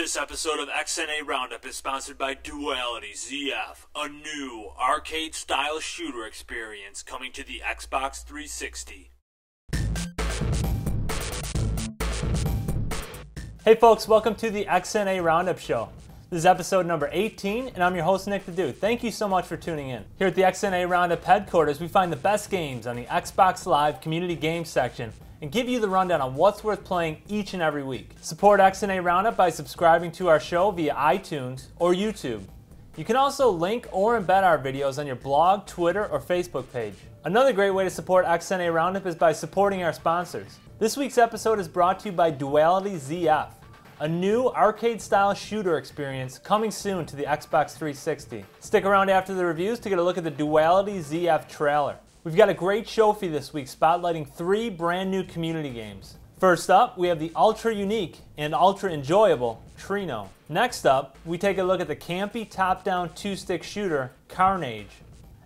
This episode of XNA Roundup is sponsored by Duality ZF, a new arcade-style shooter experience coming to the Xbox 360. Hey folks, welcome to the XNA Roundup Show. This is episode number 18, and I'm your host, Nick the Dude. Thank you so much for tuning in. Here at the XNA Roundup headquarters, we find the best games on the Xbox Live Community Games section and give you the rundown on what's worth playing each and every week. Support XNA Roundup by subscribing to our show via iTunes or YouTube. You can also link or embed our videos on your blog, Twitter, or Facebook page. Another great way to support XNA Roundup is by supporting our sponsors. This week's episode is brought to you by Duality ZF, a new arcade-style shooter experience coming soon to the Xbox 360. Stick around after the reviews to get a look at the Duality ZF trailer. We've got a great show for you this week, spotlighting 3 brand new community games. First up, we have the ultra-unique and ultra-enjoyable Trino. Next up, we take a look at the campy top-down 2-stick shooter Karnn.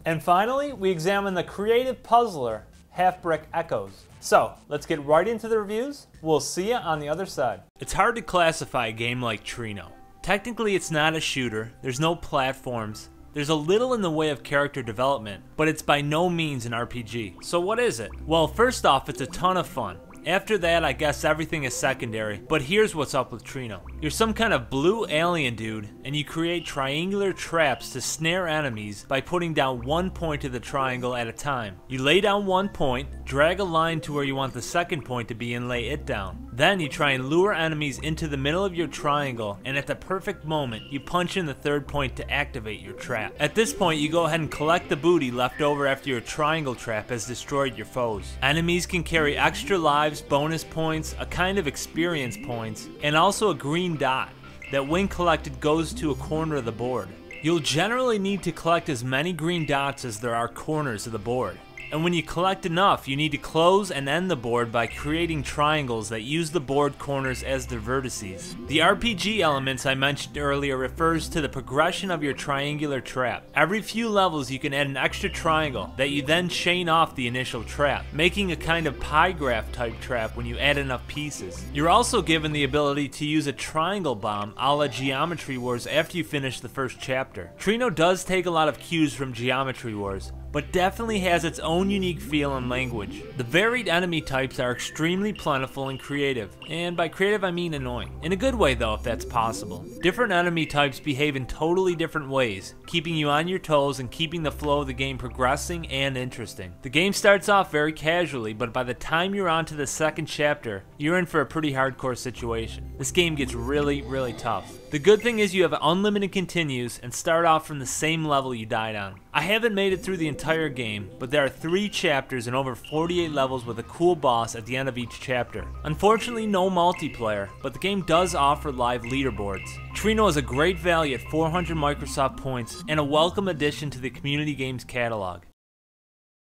And finally, we examine the creative puzzler Halfbrick Echoes. So, let's get right into the reviews. We'll see you on the other side. It's hard to classify a game like Trino. Technically, it's not a shooter, there's no platforms, there's a little in the way of character development, but it's by no means an RPG. So what is it? Well, first off, it's a ton of fun. After that, I guess everything is secondary, but here's what's up with Trino. You're some kind of blue alien dude, and you create triangular traps to snare enemies by putting down one point of the triangle at a time. You lay down one point, drag a line to where you want the second point to be and lay it down. Then you try and lure enemies into the middle of your triangle, and at the perfect moment, you punch in the third point to activate your trap. At this point, you go ahead and collect the booty left over after your triangle trap has destroyed your foes. Enemies can carry extra lives, bonus points, a kind of experience points, and also a green dot that when collected goes to a corner of the board. You'll generally need to collect as many green dots as there are corners of the board. And when you collect enough, you need to close and end the board by creating triangles that use the board corners as their vertices. The RPG elements I mentioned earlier refers to the progression of your triangular trap. Every few levels you can add an extra triangle that you then chain off the initial trap, making a kind of pie graph type trap when you add enough pieces. You're also given the ability to use a triangle bomb a la Geometry Wars after you finish the first chapter. Trino does take a lot of cues from Geometry Wars, but definitely has its own unique feel and language. The varied enemy types are extremely plentiful and creative, and by creative I mean annoying. In a good way though, if that's possible. Different enemy types behave in totally different ways, keeping you on your toes and keeping the flow of the game progressing and interesting. The game starts off very casually, but by the time you're on to the second chapter, you're in for a pretty hardcore situation. This game gets really, really tough. The good thing is you have unlimited continues and start off from the same level you died on. I haven't made it through the entire game, but there are 3 chapters and over 48 levels with a cool boss at the end of each chapter. Unfortunately, no multiplayer, but the game does offer live leaderboards. Trino is a great value at 400 Microsoft points and a welcome addition to the community games catalog.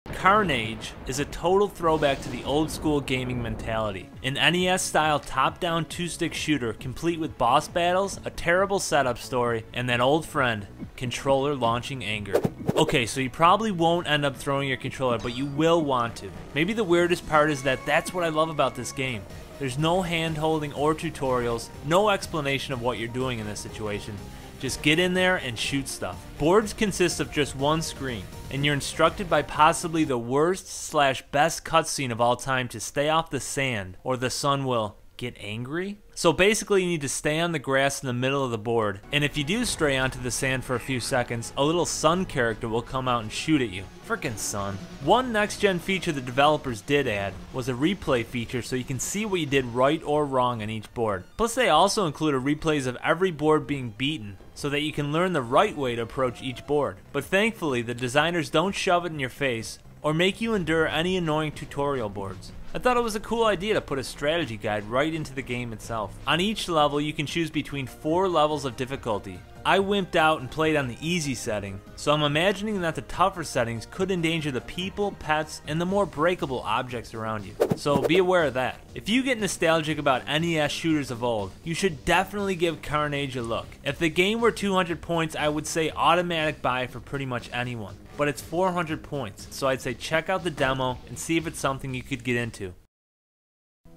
Karnn is a total throwback to the old school gaming mentality. An NES style top down 2-stick shooter complete with boss battles, a terrible setup story, and that old friend, controller launching anger. Okay, so you probably won't end up throwing your controller, but you will want to. Maybe the weirdest part is that that's what I love about this game. There's no hand holding or tutorials, no explanation of what you're doing in this situation. Just get in there and shoot stuff. Boards consist of just one screen, and you're instructed by possibly the worst/best cutscene of all time to stay off the sand, or the sun will get angry? So basically you need to stay on the grass in the middle of the board, and if you do stray onto the sand for a few seconds, a little sun character will come out and shoot at you. Frickin' sun. One next-gen feature the developers did add was a replay feature so you can see what you did right or wrong on each board. Plus they also included replays of every board being beaten, so that you can learn the right way to approach each board. But thankfully the designers don't shove it in your face or make you endure any annoying tutorial boards. I thought it was a cool idea to put a strategy guide right into the game itself. On each level you can choose between 4 levels of difficulty. I wimped out and played on the easy setting, so I'm imagining that the tougher settings could endanger the people, pets, and the more breakable objects around you. So be aware of that. If you get nostalgic about NES shooters of old, you should definitely give Karnn a look. If the game were 200 points, I would say automatic buy for pretty much anyone. But it's 400 points, so I'd say check out the demo and see if it's something you could get into.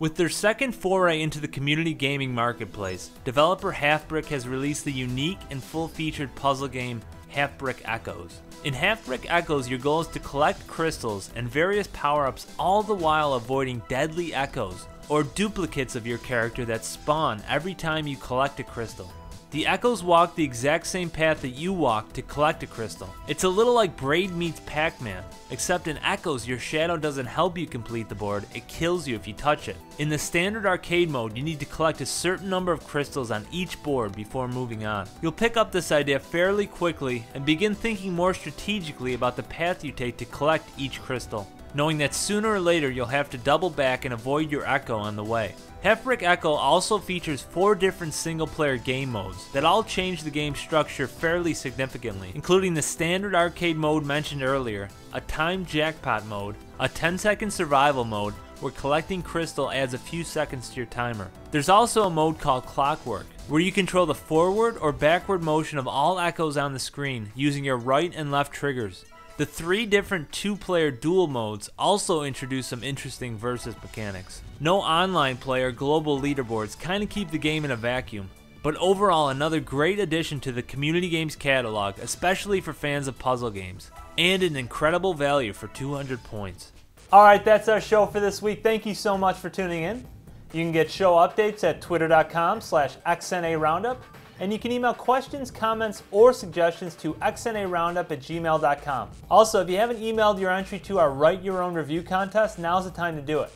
With their second foray into the community gaming marketplace, developer Halfbrick has released the unique and full-featured puzzle game Halfbrick Echoes. In Halfbrick Echoes, your goal is to collect crystals and various power-ups, all the while avoiding deadly echoes or duplicates of your character that spawn every time you collect a crystal. The echoes walk the exact same path that you walk to collect a crystal. It's a little like Braid meets Pac-Man, except in echoes your shadow doesn't help you complete the board, it kills you if you touch it. In the standard arcade mode, you need to collect a certain number of crystals on each board before moving on. You'll pick up this idea fairly quickly and begin thinking more strategically about the path you take to collect each crystal, knowing that sooner or later you'll have to double back and avoid your echo on the way. Halfbrick Echo also features 4 different single-player game modes that all change the game structure fairly significantly, including the standard arcade mode mentioned earlier, a timed jackpot mode, a 10-second survival mode where collecting crystal adds a few seconds to your timer. There's also a mode called Clockwork, where you control the forward or backward motion of all echoes on the screen using your right and left triggers. The 3 different 2-player duel modes also introduce some interesting versus mechanics. No online play or global leaderboards kind of keep the game in a vacuum, but overall another great addition to the community games catalog, especially for fans of puzzle games, and an incredible value for 200 points. Alright, that's our show for this week. Thank you so much for tuning in. You can get show updates at twitter.com/XNA Roundup. And you can email questions, comments, or suggestions to xnaroundup@gmail.com. Also, if you haven't emailed your entry to our Write Your Own Review contest, now's the time to do it.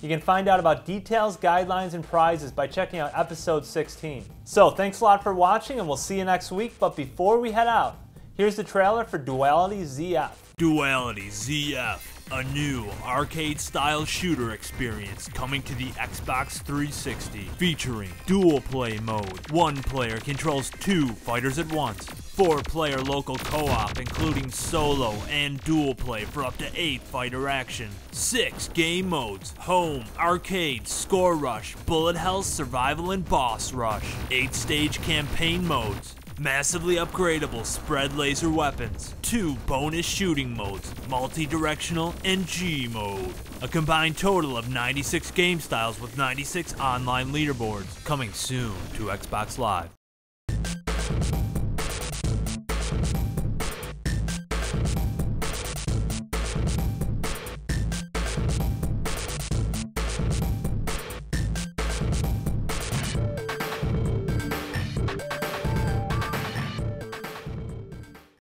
You can find out about details, guidelines, and prizes by checking out episode 16. So, thanks a lot for watching, and we'll see you next week. But before we head out, here's the trailer for Duality ZF. Duality ZF, a new arcade-style shooter experience coming to the Xbox 360, featuring dual play mode. 1 player controls 2 fighters at once. 4-player local co-op, including solo and dual play for up to 8 fighter action. 6 game modes: home, arcade, score rush, bullet hell, survival, and boss rush. 8 stage campaign modes. Massively upgradable spread laser weapons, 2 bonus shooting modes, multi-directional and G mode. A combined total of 96 game styles with 96 online leaderboards, coming soon to Xbox Live.